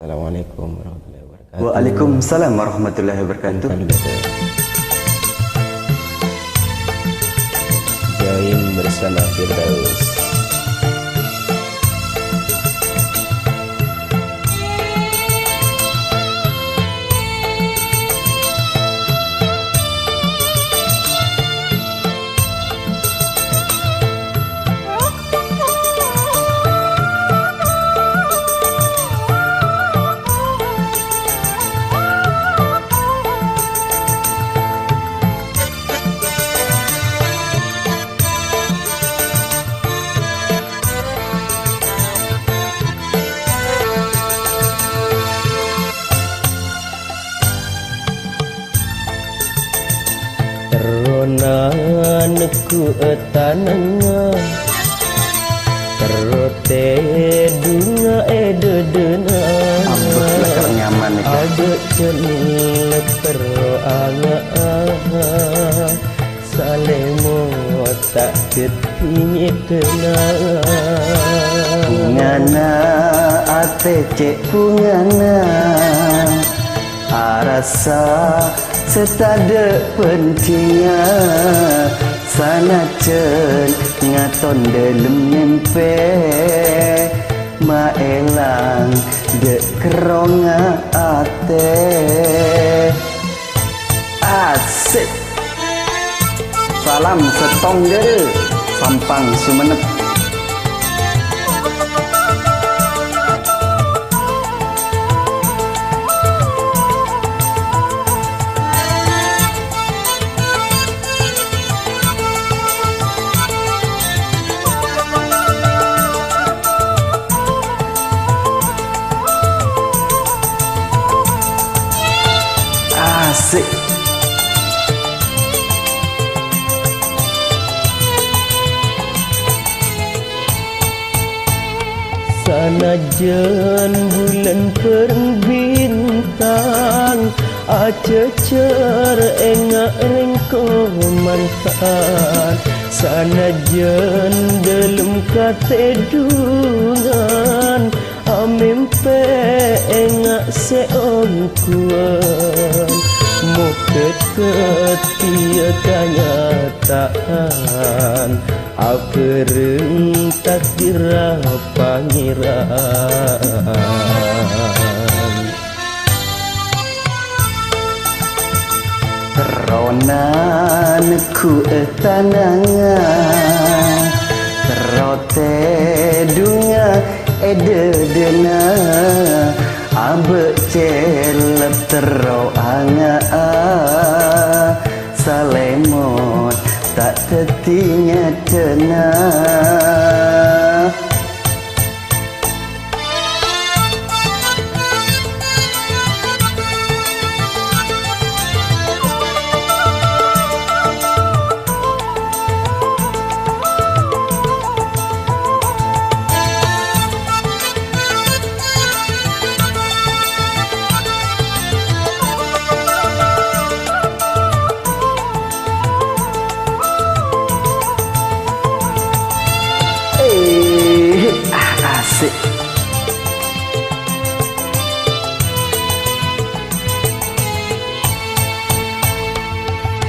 Assalamualaikum warahmatullahi wabarakatuh. Waalaikumsalam warahmatullahi wabarakatuh. Join bersama Firdaus. Teronanku etananga terote dunga ededena Abah lekar nyaman itu. Ada celep teroanga salemo tak ketinyetena Pungana atece pungana arasa setada pentingnya sanajen ngaton dalam nyempe maelang dek keronga ate asik salam setong dere Sampang Sumenep. Asik. Sanajan bulan perbintang acecer engak rengko mantan sanajan dalam katedungan amimpe engak seongkuan muket ketia kenyataan apereng takdir pangeran Teronanku etananga terote dunga ededena abe celep teroanga salemot tak tetinya tenang. Asik.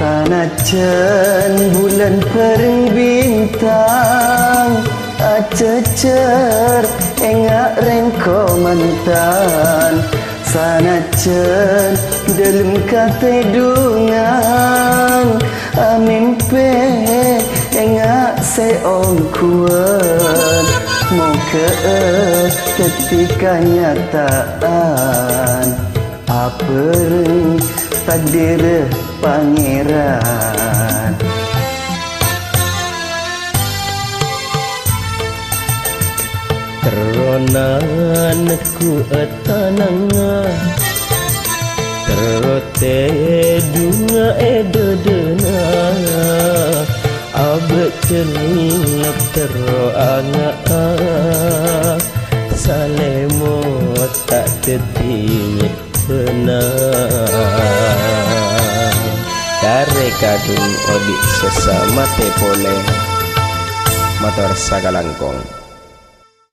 Sanajan bulan pereng bintang acecer engak rengko mantan sanajan dalam katedungan amimpe engak seongkuan moga ketika nyataan apereng takdir pangeran teronanku etananga terote dunga ededena abe celep teroanga salemo tak tetinya tenang kare kadung odik sesama tepole motor sagalangkong.